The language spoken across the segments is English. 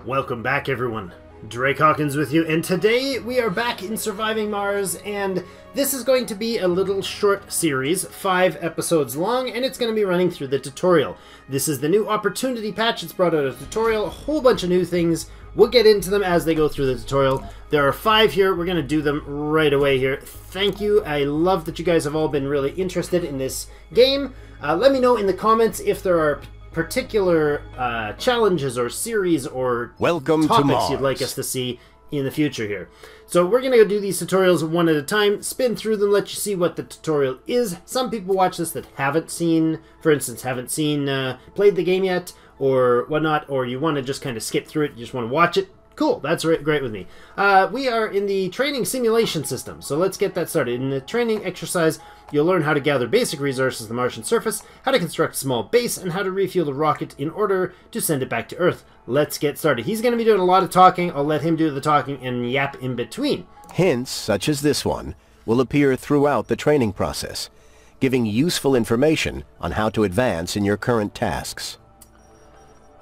Welcome back, everyone. Drake Hawkins with you, and today we are back in Surviving Mars, and this is going to be a little short series, 5 episodes long, and it's going to be running through the tutorial. This is the new Opportunity patch. It's brought out a tutorial, a whole bunch of new things. We'll get into them as they go through the tutorial. There are 5 here. We're going to do them right away here. Thank you. I love that you guys have all been really interested in this game. Let me know in the comments if there are particular challenges or series or topics you'd like us to see in the future here. So we're going to go do these tutorials one at a time, spin through them, let you see what the tutorial is. Some people watch this that haven't seen, for instance, played the game yet or whatnot, or you want to just kind of skip through it, you just want to watch it. Cool, that's great with me. We are in the training simulation system, so let's get that started. In the training exercise, you'll learn how to gather basic resources of the Martian surface, how to construct a small base, and how to refuel the rocket in order to send it back to Earth. Let's get started. He's going to be doing a lot of talking. I'll let him do the talking and yap in between. Hints, such as this one, will appear throughout the training process, giving useful information on how to advance in your current tasks.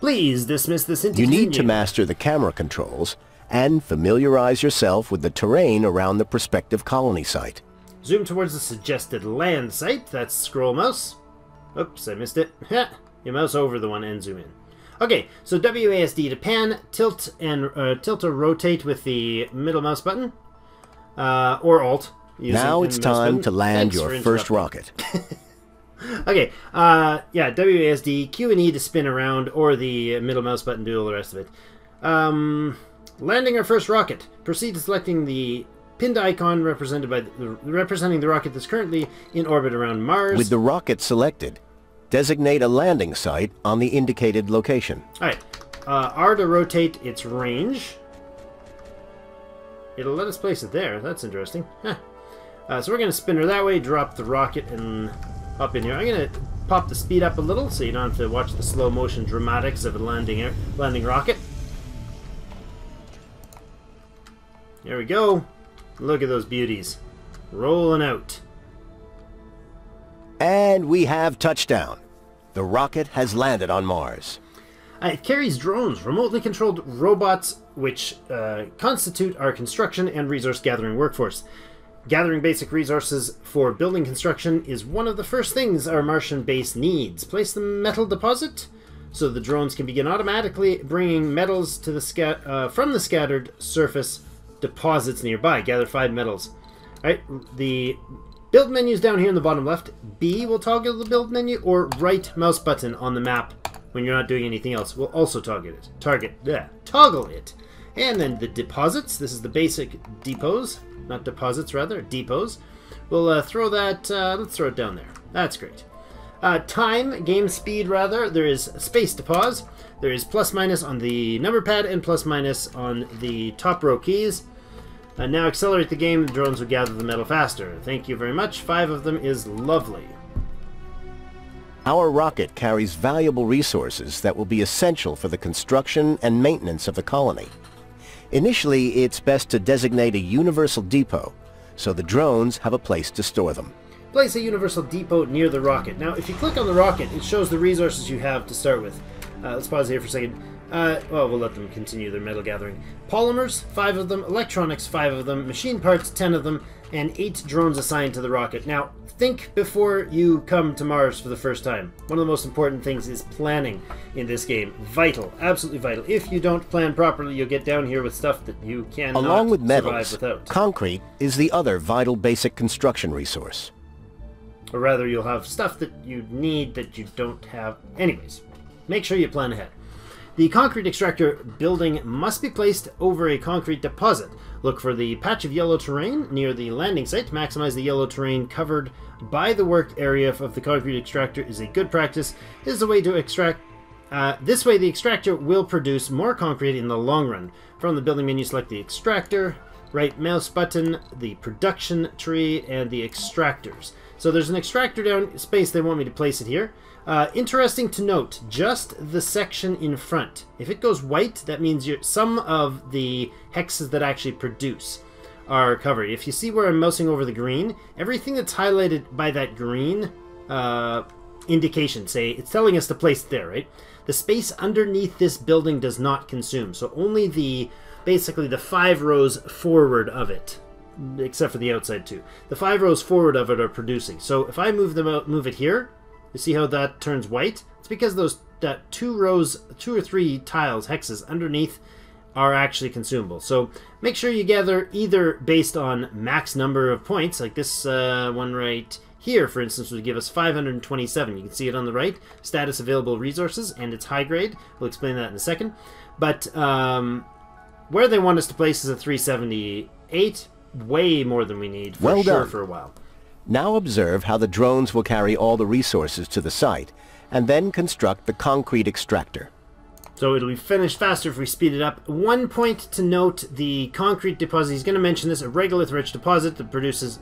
Please dismiss this into You need to master the camera controls and familiarize yourself with the terrain around the prospective colony site. Zoom towards the suggested land site. That's scroll mouse. Oops, I missed it. Your mouse over the one and zoom in. Okay, so WASD to pan, tilt or rotate with the middle mouse button, or Alt. Now it's time to land your first rocket. Okay, yeah, WASD, Q and E to spin around, or the middle mouse button to do all the rest of it. Landing our first rocket. Proceed to selecting the pinned icon representing the rocket that's currently in orbit around Mars. With the rocket selected, designate a landing site on the indicated location. Alright, R to rotate its range. It'll let us place it there. That's interesting. Huh. So we're going to spin her that way, drop the rocket, and up in here. I'm going to pop the speed up a little so you don't have to watch the slow motion dramatics of a landing rocket. There we go. Look at those beauties. Rolling out. And we have touchdown. The rocket has landed on Mars. It carries drones, remotely controlled robots, which constitute our construction and resource gathering workforce. Gathering basic resources for building construction is one of the first things our Martian base needs. Place the metal deposit so the drones can begin automatically bringing metals to the from the scattered surface deposits nearby. Gather 5 metals. Alright, the build menu is down here in the bottom left. B will toggle the build menu, or right mouse button on the map when you're not doing anything else will also toggle it. And then the deposits. This is the basic depots. Not deposits, rather, depots. We'll throw that, let's throw it down there. That's great. Time, game speed, rather. There is space to pause. There is plus minus on the number pad and plus minus on the top row keys. Now accelerate the game. The drones will gather the metal faster. Thank you very much. 5 of them is lovely. Our rocket carries valuable resources that will be essential for the construction and maintenance of the colony. Initially, it's best to designate a universal depot, so the drones have a place to store them. Place a universal depot near the rocket. Now, if you click on the rocket, it shows the resources you have to start with. Let's pause here for a second. Well, we'll let them continue their metal gathering. Polymers, 5 of them. Electronics, 5 of them. Machine parts, 10 of them. And 8 drones assigned to the rocket. Now, think before you come to Mars for the first time. One of the most important things is planning in this game. Vital. Absolutely vital. If you don't plan properly, you'll get down here with stuff that you cannot Along with survive metals, without. Concrete is the other vital basic construction resource. Or rather, you'll have stuff that you need that you don't have. Anyways, make sure you plan ahead. The concrete extractor building must be placed over a concrete deposit. Look for the patch of yellow terrain near the landing site. Maximize the yellow terrain covered by the work area of the concrete extractor is a good practice. This is a way to extract. This way, the extractor will produce more concrete in the long run. From the building menu, select the extractor, right mouse button, the production tree, and the extractors. So there's an extractor down space. They want me to place it here. Interesting to note, just the section in front. If it goes white, that means some of the hexes that actually produce are covered. If you see where I'm mousing over the green, everything that's highlighted by that green indication. Say, it's telling us to place it there, right? The space underneath this building does not consume, so only the, basically the 5 rows forward of it, except for the outside too. The 5 rows forward of it are producing. So if I move them out, move it here, you see how that turns white? It's because that 2 rows, 2 or 3 tiles, hexes underneath are actually consumable. So make sure you gather either based on max number of points, like this one right here, for instance, would give us 527. You can see it on the right, status available resources, and it's high grade. We'll explain that in a second. But where they want us to place is a 378, way more than we need for sure for a while. Now observe how the drones will carry all the resources to the site, and then construct the concrete extractor. So it'll be finished faster if we speed it up. One point to note, the concrete deposit, he's going to mention this, a regolith-rich deposit that produces,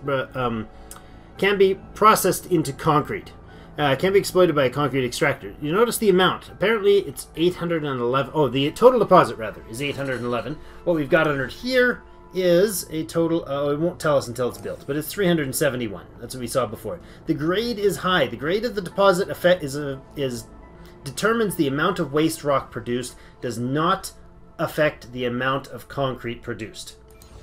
can be processed into concrete. Can be exploited by a concrete extractor. You notice the amount. Apparently it's 811, oh, the total deposit rather is 811. What we've got under here is a total, it won't tell us until it's built, but it's 371. That's what we saw before. The grade is high. The grade of the deposit effect determines the amount of waste rock produced, does not affect the amount of concrete produced.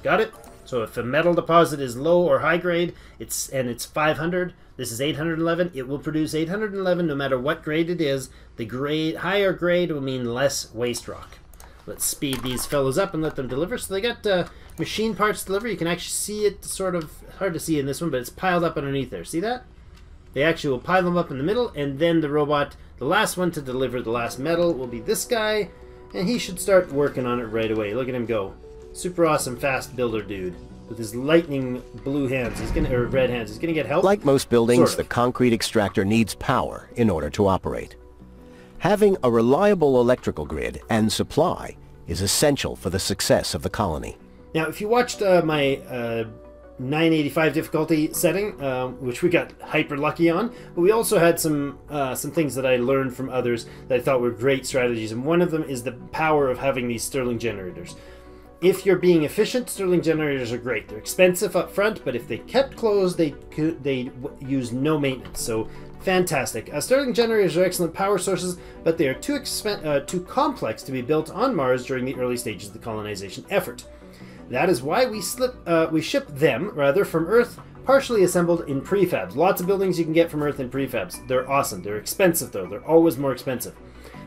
Got it? So if a metal deposit is low or high grade, it's 500, this is 811, it will produce 811 no matter what grade it is. The grade, higher grade will mean less waste rock. Let's speed these fellows up and let them deliver. So they got machine parts to deliver. You can actually see it, sort of hard to see in this one, but it's piled up underneath there. See that? They actually will pile them up in the middle, and then the robot, the last one to deliver the last metal, will be this guy, and he should start working on it right away. Look at him go. Super awesome fast builder dude with his lightning blue hands. He's gonna, or red hands. He's gonna get help. Like most buildings, sort of. The concrete extractor needs power in order to operate. Having a reliable electrical grid and supply is essential for the success of the colony. Now, if you watched my 985 difficulty setting, which we got hyper lucky on, but we also had some things that I learned from others that I thought were great strategies, and one of them is the power of having these Stirling generators. If you're being efficient, Stirling generators are great. They're expensive up front, but if they kept closed, they use no maintenance. So fantastic. Stirling generators are excellent power sources, but they are too complex to be built on Mars during the early stages of the colonization effort. That is why we ship them from Earth, partially assembled in prefabs. Lots of buildings you can get from Earth in prefabs. They're awesome. They're expensive though. They're always more expensive.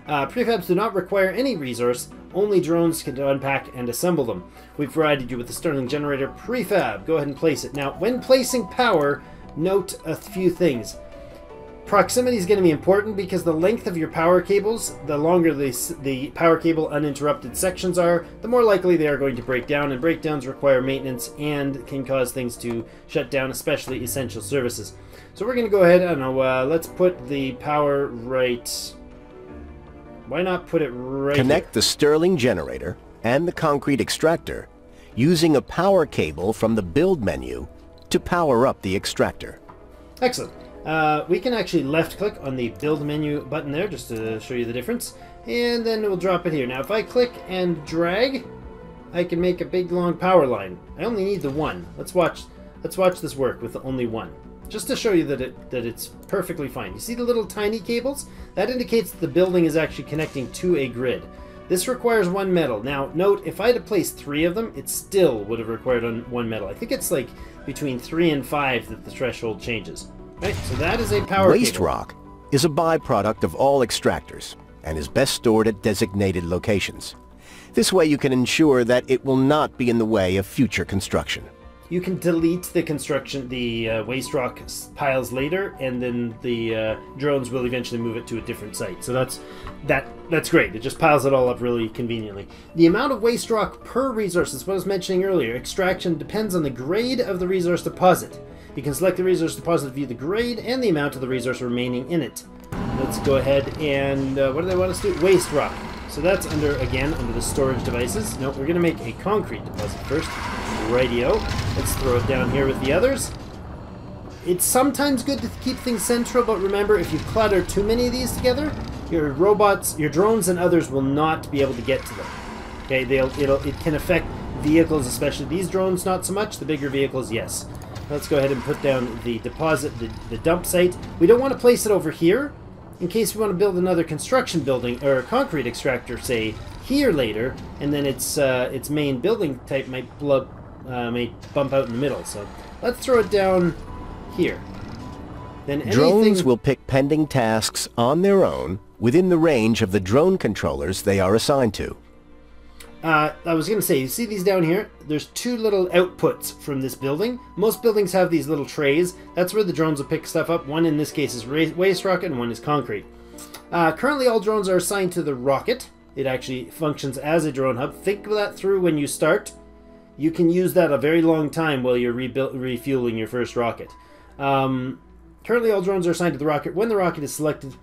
Prefabs do not require any resource. Only drones can unpack and assemble them. We've provided you with the Stirling generator prefab. Go ahead and place it. Now, when placing power, note a few things. Proximity is going to be important because the length of your power cables, the longer the power cable uninterrupted sections are, the more likely they are going to break down, and breakdowns require maintenance and can cause things to shut down, especially essential services. So we're going to go ahead, I don't know, let's put the power right... Why not put it right Connect here? the Stirling generator and the concrete extractor using a power cable from the build menu to power up the extractor. Excellent. We can actually left click on the build menu button there just to show you the difference, and then we'll drop it here. Now if I click and drag, I can make a big long power line. I only need the one. Let's watch this work with only one, just to show you that it's perfectly fine. You see the little tiny cables? That indicates that the building is actually connecting to a grid. This requires one metal. Now note, if I had to place 3 of them, it still would have required one metal. I think it's like between 3 and 5 that the threshold changes. Right, so that is a power Waste cable. rock is a byproduct of all extractors and is best stored at designated locations. This way you can ensure that it will not be in the way of future construction. You can delete the waste rock piles later, and then the drones will eventually move it to a different site. So that's great. It just piles it all up really conveniently. The amount of waste rock per resource is what I was mentioning earlier. Extraction depends on the grade of the resource deposit. You can select the resource deposit to view the grade and the amount of the resource remaining in it. Let's go ahead and, what do they want us to do? Waste rock. So that's under the storage devices. No, we're going to make a concrete deposit first. Radio. Let's throw it down here with the others. It's sometimes good to keep things central, but remember, if you clutter too many of these together, your robots, your drones and others will not be able to get to them. Okay, it can affect vehicles, especially these drones, not so much. The bigger vehicles, yes. let's go ahead and put down the deposit, the dump site. We don't want to place it over here, in case we want to build another construction building, or a concrete extractor, say, here later, and then its main building type might bump out in the middle. So let's throw it down here. Then Drones will pick pending tasks on their own within the range of the drone controllers they are assigned to. I was going to say, you see these down here? There's two little outputs from this building. Most buildings have these little trays. That's where the drones will pick stuff up. One in this case is waste rocket and one is concrete. Currently all drones are assigned to the rocket. It actually functions as a drone hub. Think of that through when you start. You can use that a very long time while you're refueling your first rocket. Currently all drones are assigned to the rocket. When the rocket is selected,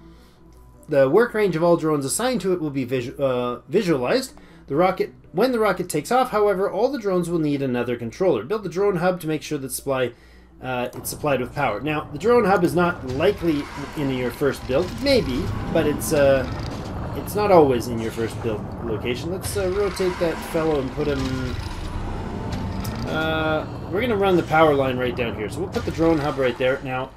the work range of all drones assigned to it will be visualized. When the rocket takes off, however, all the drones will need another controller. Build the drone hub to make sure that it's supplied with power. Now, the drone hub is not likely in your first build. Maybe, but it's not always in your first build location. Let's rotate that fellow and put him... we're going to run the power line right down here. So we'll put the drone hub right there. Now,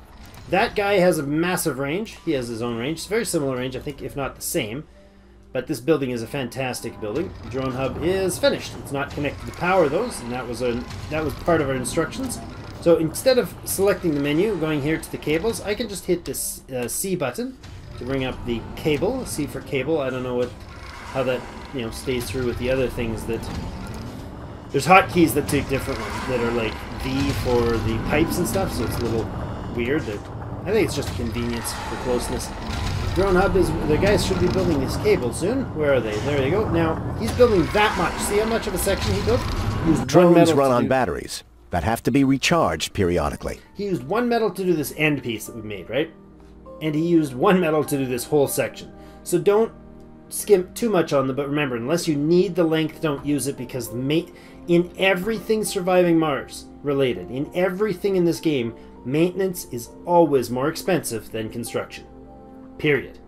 that guy has a massive range. He has his own range. It's a very similar range, I think, if not the same. But this building is a fantastic building. The drone hub is finished. It's not connected to power those, and that was part of our instructions. So instead of selecting the menu, going here to the cables, I can just hit this C button to bring up the cable. C for cable. I don't know how that stays through with the other things that. There's hotkeys that take different ones that are like V for the pipes and stuff, so it's a little weird. I think it's just a convenience for closeness. Drone hub is... The guys should be building this cable soon. Where are they? There they go. Now, he's building that much. See how much of a section he built? Drones run on batteries that have to be recharged periodically. He used one metal to do this end piece that we made, right? And he used one metal to do this whole section. So don't skimp too much on them, but remember, unless you need the length, don't use it, because in everything surviving Mars related, in everything in this game, maintenance is always more expensive than construction. Period.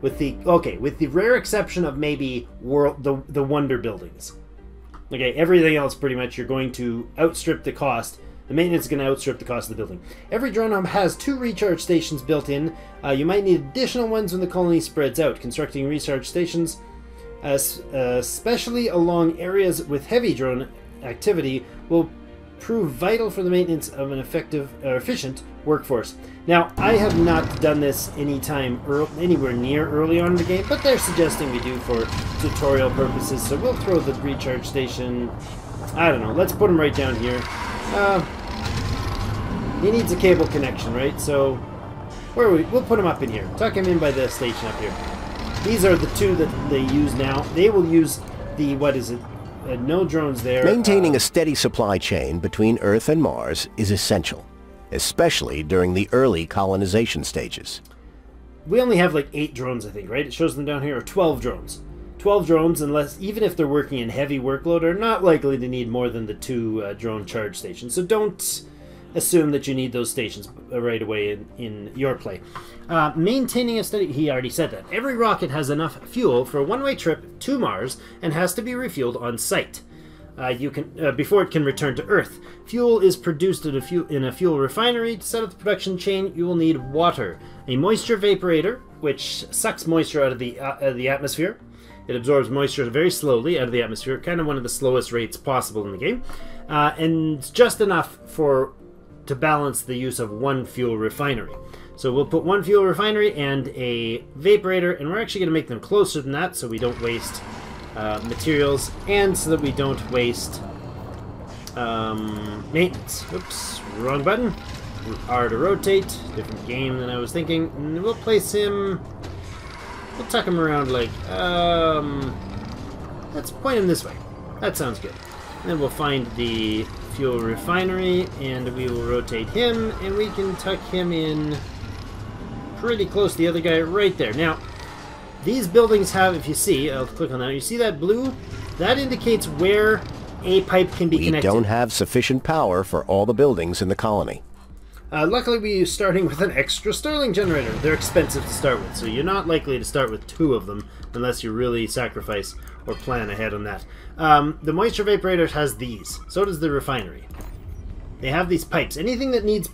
With the rare exception of maybe the wonder buildings. Okay, everything else pretty much you're going to outstrip the cost. The maintenance is going to outstrip the cost of the building. Every drone hub has 2 recharge stations built in. You might need additional ones when the colony spreads out. Constructing recharge stations, especially along areas with heavy drone activity, will prove vital for the maintenance of an efficient workforce. Now, I have not done this anywhere near early on in the game, but they're suggesting we do for tutorial purposes, so we'll throw the recharge station, I don't know, let's put him right down here. He needs a cable connection, right? So, where are we? We'll put him up in here. Tuck him in by the station up here. These are the 2 that they use now. They will use the, what is it? No drones there. Maintaining a steady supply chain between Earth and Mars is essential, especially during the early colonization stages. We only have like 8 drones, I think, right? It shows them down here, or 12 drones. 12 drones, unless, even if they're working in heavy workload, are not likely to need more than the 2 drone charge stations. So don't assume that you need those stations right away in your play. Maintaining a steady... He already said that. Every rocket has enough fuel for a one-way trip to Mars and has to be refueled on site. Before it can return to Earth. Fuel is produced in a fuel refinery. To set up the production chain, you will need water, a moisture vaporator, which sucks moisture out of the atmosphere. It absorbs moisture very slowly out of the atmosphere, kind of one of the slowest rates possible in the game, and just enough to balance the use of one fuel refinery. So we'll put one fuel refinery and a vaporator, and we're actually going to make them closer than that so we don't waste materials, and so that we don't waste maintenance. Oops, wrong button. R to rotate. Different game than I was thinking. And we'll place him... We'll tuck him around like... let's point him this way. That sounds good. And then we'll find the fuel refinery, and we will rotate him, and we can tuck him in pretty close to the other guy right there. Now, these buildings have, if you see, I'll click on that, you see that blue? That indicates where a pipe can be connected. We don't have sufficient power for all the buildings in the colony. Luckily, we're starting with an extra Stirling generator. They're expensive to start with, so you're not likely to start with 2 of them unless you really sacrifice or plan ahead on that. The moisture vaporator has these. So does the refinery. they have these pipes. Anything that needs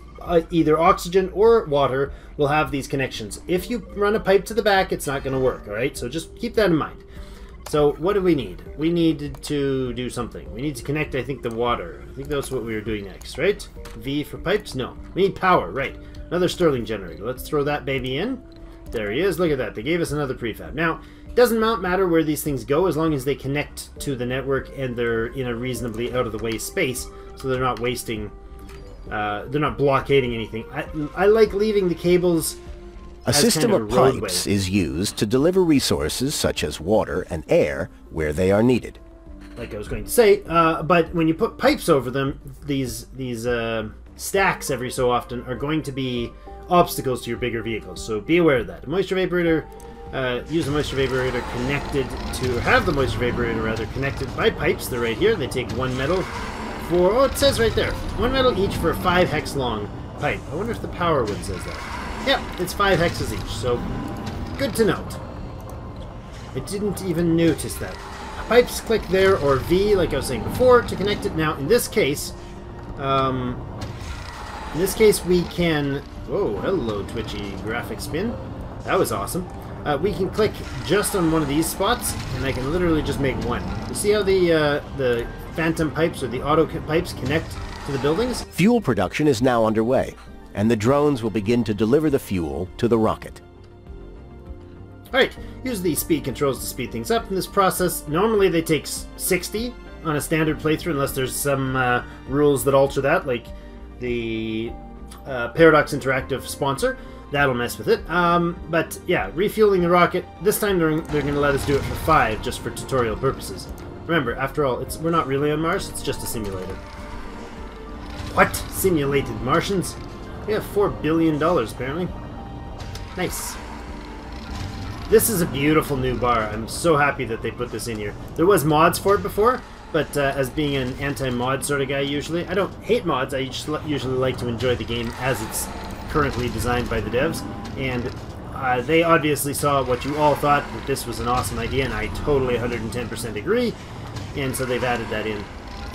either oxygen or water will have these connections. If you run a pipe to the back, it's not going to work, all right? So just keep that in mind. So what do we need? We needed to do something. We need to connect, I think, the water. I think that's what we were doing next, right? V for pipes? No. We need power, right. Another Stirling generator. Let's throw that baby in. There he is. Look at that. They gave us another prefab. Now, it doesn't matter where these things go as long as they connect to the network and they're in a reasonably out-of-the-way space, so they're not wasting... they're not blockading anything. I like leaving the cables... A system of pipes is used to deliver resources such as water and air where they are needed. Like I was going to say, but when you put pipes over them, these stacks every so often are going to be obstacles to your bigger vehicles. So be aware of that. A moisture evaporator, use a moisture evaporator connected to, have the moisture evaporator rather connected by pipes. They're right here. They take 1 metal for, oh, it says right there, 1 metal each for a 5 hex long pipe. I wonder if the power one says that. Yep, it's 5 hexes each, so good to note. I didn't even notice that. Pipes, click there, or V, like I was saying before, to connect it. Now, in this case we can... Whoa, hello, twitchy graphic spin. That was awesome. We can click just on one of these spots, and I can literally just make one. You see how the phantom pipes, or the auto pipes, connect to the buildings? Fuel production is now underway, and the drones will begin to deliver the fuel to the rocket. Alright, use the speed controls to speed things up in this process. Normally they take 60 on a standard playthrough, unless there's some rules that alter that, like the Paradox Interactive sponsor. That'll mess with it. But yeah, refueling the rocket. This time they're going to let us do it for 5, just for tutorial purposes. Remember, after all, we're not really on Mars, it's just a simulator. What? Simulated Martians? We have $4 billion, apparently. Nice. This is a beautiful new bar. I'm so happy that they put this in here. There was mods for it before, but as being an anti-mod sort of guy usually, I don't hate mods, I just usually like to enjoy the game as it's currently designed by the devs, and they obviously saw what you all thought, that this was an awesome idea, and I totally 110% agree, and so they've added that in.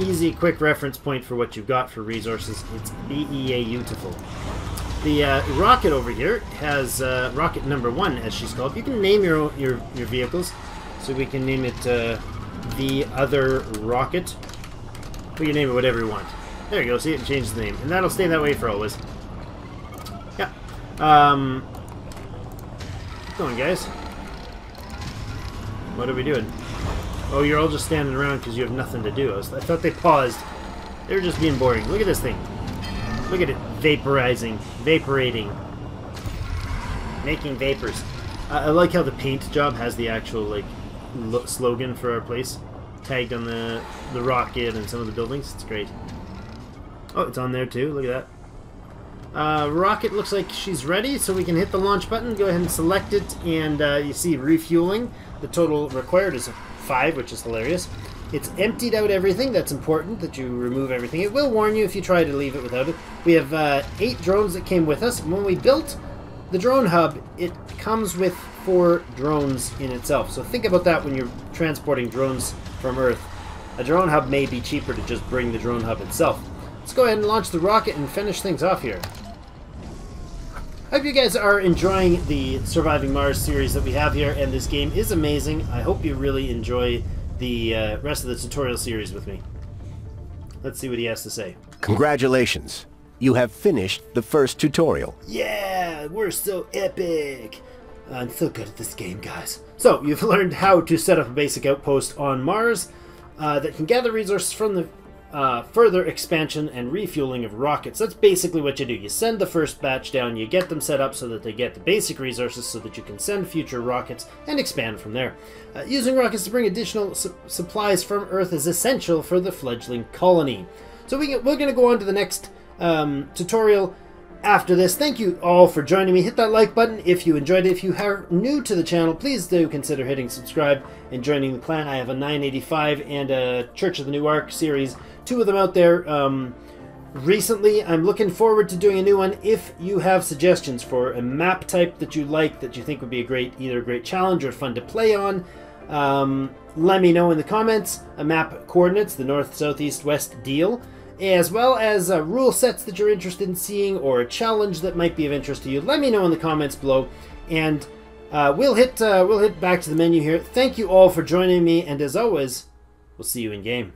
Easy, quick reference point for what you've got for resources. It's beautiful. The rocket over here has rocket number 1, as she's called. You can name your vehicles, so we can name it the other rocket. We can name it whatever we want. There you go. See, it changes the name, and that'll stay that way for always. Yeah. Keep going, guys. What are we doing? Oh, you're all just standing around because you have nothing to do. I thought they paused. They were just being boring. Look at this thing. Look at it vaporating, making vapors. I like how the paint job has the actual like slogan for our place tagged on the rocket and some of the buildings. It's great. Oh, it's on there too. Look at that. Rocket looks like she's ready, so we can hit the launch button. Go ahead and select it, and you see refueling. The total required is 5, which is hilarious. It's emptied out everything. That's important that you remove everything. It will warn you if you try to leave it without it. We have 8 drones that came with us. When we built the drone hub, it comes with 4 drones in itself. So think about that when you're transporting drones from Earth. A drone hub may be cheaper to just bring the drone hub itself. Let's go ahead and launch the rocket and finish things off here. I hope you guys are enjoying the Surviving Mars series that we have here, and this game is amazing. I hope you really enjoy the rest of the tutorial series with me. Let's see what he has to say. Congratulations. You have finished the first tutorial. Yeah, we're so epic. I'm so good at this game, guys. So, you've learned how to set up a basic outpost on Mars that can gather resources from the further expansion and refueling of rockets. That's basically what you do. You send the first batch down, you get them set up so that they get the basic resources so that you can send future rockets and expand from there. Using rockets to bring additional supplies from Earth is essential for the fledgling colony. So we're going to go on to the next tutorial after this. Thank you all for joining me. Hit that like button if you enjoyed it. If you are new to the channel, please do consider hitting subscribe and joining the clan. I have a 985 and a Church of the New Ark series, 2 of them out there recently. I'm looking forward to doing a new one. If you have suggestions for a map type that you like, that you think would be either a great challenge or fun to play on, let me know in the comments. A map coordinates, the north, south, east, west deal. as well as rule sets that you're interested in seeing or a challenge that might be of interest to you, let me know in the comments below, and we'll hit back to the menu here. Thank you all for joining me, and as always, we'll see you in game.